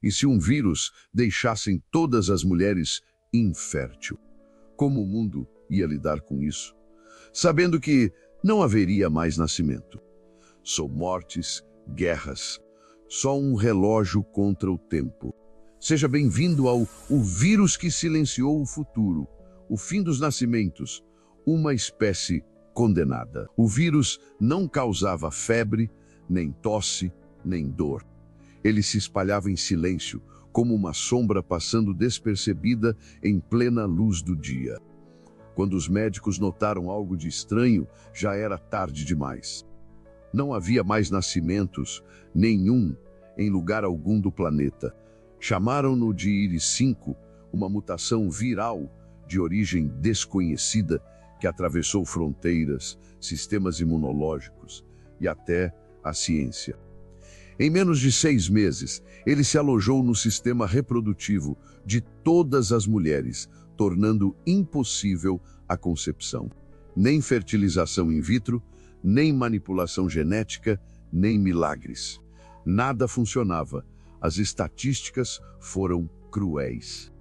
E se um vírus deixassem todas as mulheres infértil? Como o mundo ia lidar com isso? Sabendo que não haveria mais nascimento. Só mortes, guerras. Só um relógio contra o tempo. Seja bem-vindo ao O Vírus que Silenciou o Futuro. O fim dos nascimentos. Uma espécie condenada. O vírus não causava febre, nem tosse, nem dor. Ele se espalhava em silêncio, como uma sombra passando despercebida em plena luz do dia. Quando os médicos notaram algo de estranho, já era tarde demais. Não havia mais nascimentos, nenhum, em lugar algum do planeta. Chamaram-no de IRIS-5, uma mutação viral de origem desconhecida que atravessou fronteiras, sistemas imunológicos e até a ciência. Em menos de 6 meses, ele se alojou no sistema reprodutivo de todas as mulheres, tornando impossível a concepção. Nem fertilização in vitro, nem manipulação genética, nem milagres. Nada funcionava. As estatísticas foram cruéis.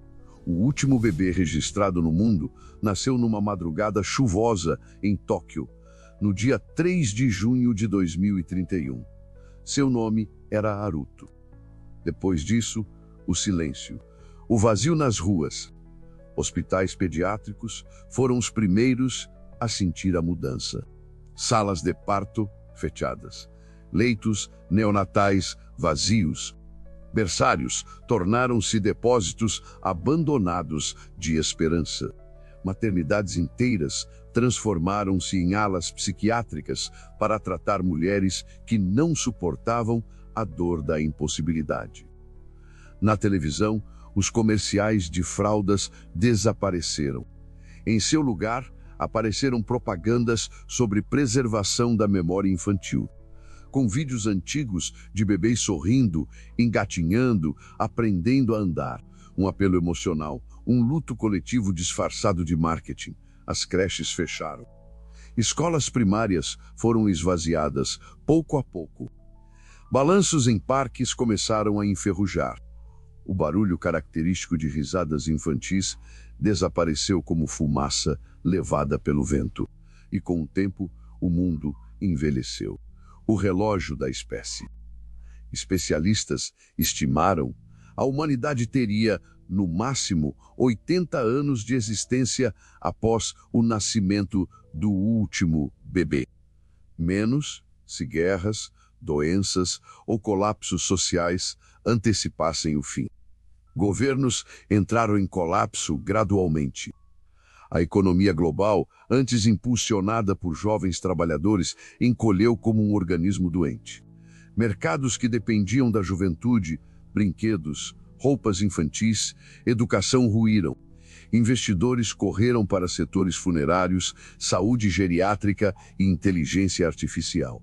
O último bebê registrado no mundo nasceu numa madrugada chuvosa em Tóquio, no dia 3 de junho de 2031. Seu nome era Haruto. Depois disso, o silêncio, o vazio nas ruas. Hospitais pediátricos foram os primeiros a sentir a mudança. Salas de parto fechadas, leitos neonatais vazios. Berçários tornaram-se depósitos abandonados de esperança. Maternidades inteiras transformaram-se em alas psiquiátricas para tratar mulheres que não suportavam a dor da impossibilidade. Na televisão, os comerciais de fraldas desapareceram. Em seu lugar, apareceram propagandas sobre preservação da memória infantil, com vídeos antigos de bebês sorrindo, engatinhando, aprendendo a andar. Um apelo emocional, um luto coletivo disfarçado de marketing. As creches fecharam. Escolas primárias foram esvaziadas, pouco a pouco. Balanços em parques começaram a enferrujar. O barulho característico de risadas infantis desapareceu como fumaça levada pelo vento. E com o tempo, o mundo envelheceu. O relógio da espécie. Especialistas estimaram a humanidade teria, no máximo, 80 anos de existência após o nascimento do último bebê. Menos se guerras, doenças ou colapsos sociais antecipassem o fim. Governos entraram em colapso gradualmente. A economia global, antes impulsionada por jovens trabalhadores, encolheu como um organismo doente. Mercados que dependiam da juventude, brinquedos, roupas infantis, educação ruíram. Investidores correram para setores funerários, saúde geriátrica e inteligência artificial.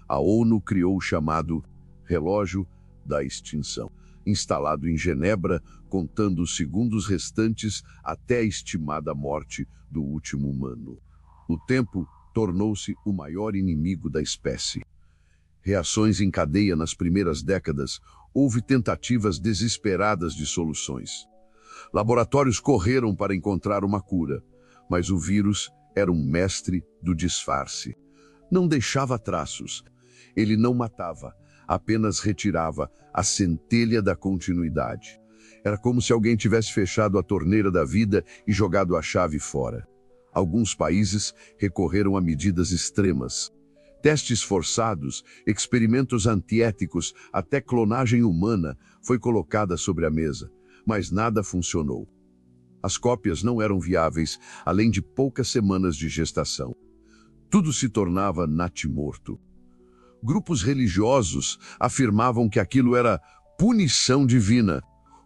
A ONU criou o chamado Relógio da Extinção, instalado em Genebra, contando os segundos restantes até a estimada morte do último humano. O tempo tornou-se o maior inimigo da espécie. Reações em cadeia nas primeiras décadas, houve tentativas desesperadas de soluções. Laboratórios correram para encontrar uma cura, mas o vírus era um mestre do disfarce. Não deixava traços. Ele não matava, apenas retirava a centelha da continuidade. Era como se alguém tivesse fechado a torneira da vida e jogado a chave fora. Alguns países recorreram a medidas extremas. Testes forçados, experimentos antiéticos, até clonagem humana foi colocada sobre a mesa, mas nada funcionou. As cópias não eram viáveis, além de poucas semanas de gestação. Tudo se tornava natimorto. Grupos religiosos afirmavam que aquilo era punição divina.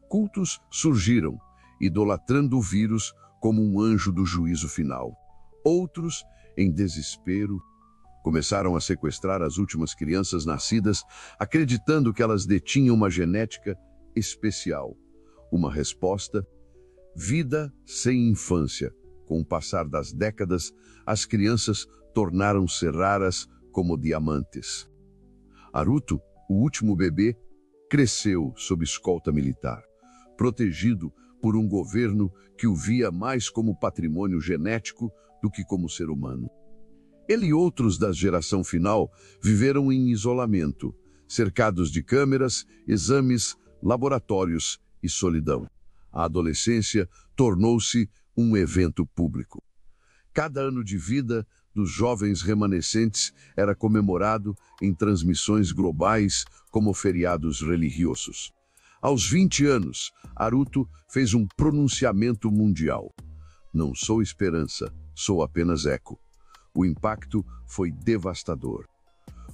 Cultos surgiram, idolatrando o vírus como um anjo do juízo final. Outros, em desespero, começaram a sequestrar as últimas crianças nascidas, acreditando que elas detinham uma genética especial. Uma resposta: vida sem infância. Com o passar das décadas, as crianças tornaram-se raras como diamantes. Haruto, o último bebê, cresceu sob escolta militar, protegido por um governo que o via mais como patrimônio genético do que como ser humano. Ele e outros da geração final viveram em isolamento, cercados de câmeras, exames, laboratórios e solidão. A adolescência tornou-se um evento público. Cada ano de vida dos jovens remanescentes era comemorado em transmissões globais como feriados religiosos. Aos 20 anos, Haruto fez um pronunciamento mundial. Não sou esperança, sou apenas eco. O impacto foi devastador.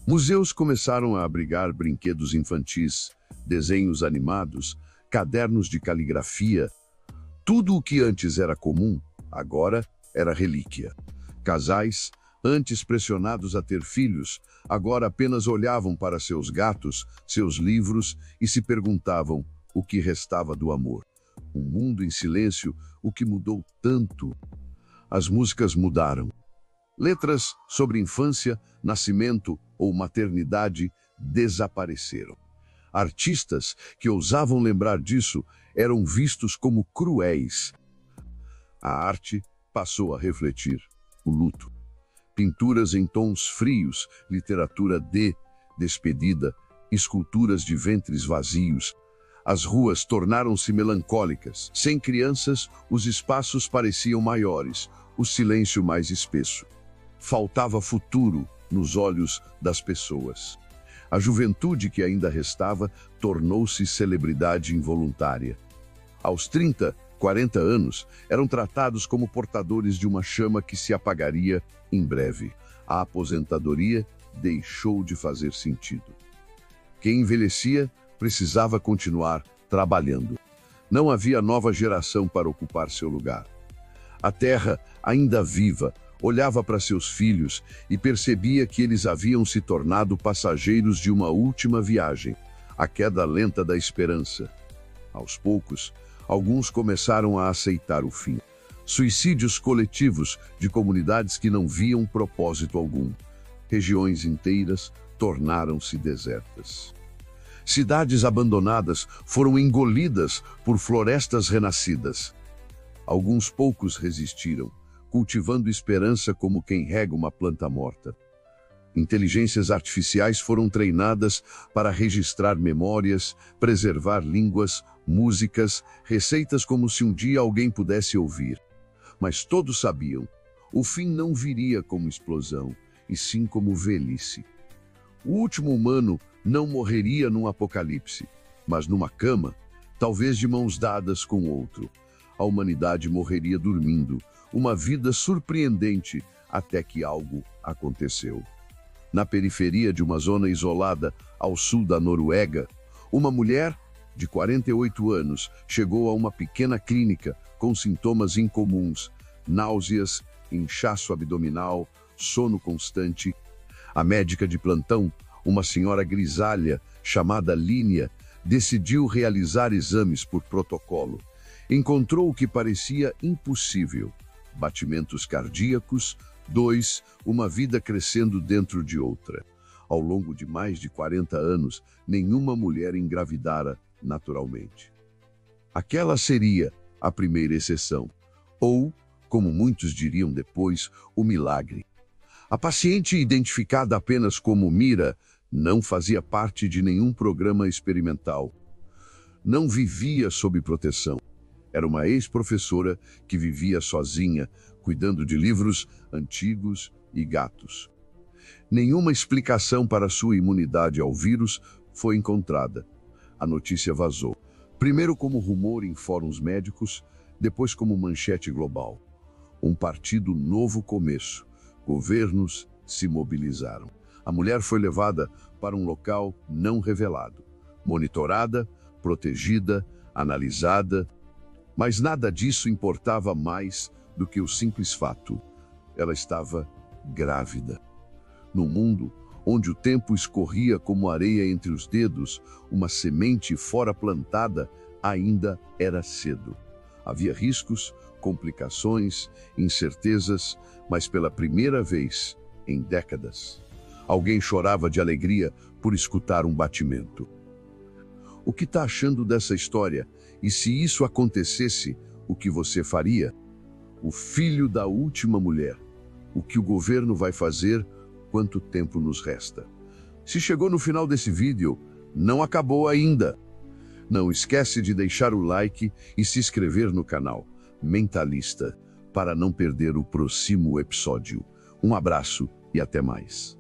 Museus começaram a abrigar brinquedos infantis, desenhos animados, cadernos de caligrafia. Tudo o que antes era comum, agora era relíquia. Casais, antes pressionados a ter filhos, agora apenas olhavam para seus gatos, seus livros e se perguntavam o que restava do amor. Um mundo em silêncio, o que mudou tanto. As músicas mudaram. Letras sobre infância, nascimento ou maternidade desapareceram. Artistas que ousavam lembrar disso eram vistos como cruéis. A arte passou a refletir o luto. Pinturas em tons frios, literatura de despedida, esculturas de ventres vazios. As ruas tornaram-se melancólicas. Sem crianças, os espaços pareciam maiores, o silêncio mais espesso. Faltava futuro nos olhos das pessoas. A juventude que ainda restava tornou-se celebridade involuntária. Aos 30, 40 anos, eram tratados como portadores de uma chama que se apagaria em breve. A aposentadoria deixou de fazer sentido. Quem envelhecia precisava continuar trabalhando. Não havia nova geração para ocupar seu lugar. A terra, ainda viva, olhava para seus filhos e percebia que eles haviam se tornado passageiros de uma última viagem, a queda lenta da esperança. Aos poucos, alguns começaram a aceitar o fim. Suicídios coletivos de comunidades que não viam propósito algum. Regiões inteiras tornaram-se desertas. Cidades abandonadas foram engolidas por florestas renascidas. Alguns poucos resistiram, cultivando esperança como quem rega uma planta morta. Inteligências artificiais foram treinadas para registrar memórias, preservar línguas, músicas, receitas como se um dia alguém pudesse ouvir. Mas todos sabiam, o fim não viria como explosão, e sim como velhice. O último humano não morreria num apocalipse, mas numa cama, talvez de mãos dadas com outro. A humanidade morreria dormindo, uma vida surpreendente até que algo aconteceu. Na periferia de uma zona isolada ao sul da Noruega, uma mulher de 48 anos chegou a uma pequena clínica com sintomas incomuns, náuseas, inchaço abdominal, sono constante. A médica de plantão, uma senhora grisalha chamada Línia, decidiu realizar exames por protocolo. Encontrou o que parecia impossível: batimentos cardíacos, uma vida crescendo dentro de outra. Ao longo de mais de 40 anos, nenhuma mulher engravidara naturalmente. Aquela seria a primeira exceção, ou, como muitos diriam depois, o milagre. A paciente, identificada apenas como Mira, não fazia parte de nenhum programa experimental. Não vivia sob proteção. Era uma ex-professora que vivia sozinha, cuidando de livros antigos e gatos. Nenhuma explicação para sua imunidade ao vírus foi encontrada. A notícia vazou, primeiro como rumor em fóruns médicos, depois como manchete global. Um partido novo começo. Governos se mobilizaram. A mulher foi levada para um local não revelado, monitorada, protegida, analisada, mas nada disso importava mais do que o simples fato. Ela estava grávida. No mundo onde o tempo escorria como areia entre os dedos, uma semente fora plantada ainda era cedo. Havia riscos, complicações, incertezas, mas pela primeira vez em décadas, alguém chorava de alegria por escutar um batimento. O que está achando dessa história? E se isso acontecesse, o que você faria? O filho da última mulher. O que o governo vai fazer? Quanto tempo nos resta? Se chegou no final desse vídeo, não acabou ainda. Não esquece de deixar o like e se inscrever no canal Mentalista para não perder o próximo episódio. Um abraço e até mais.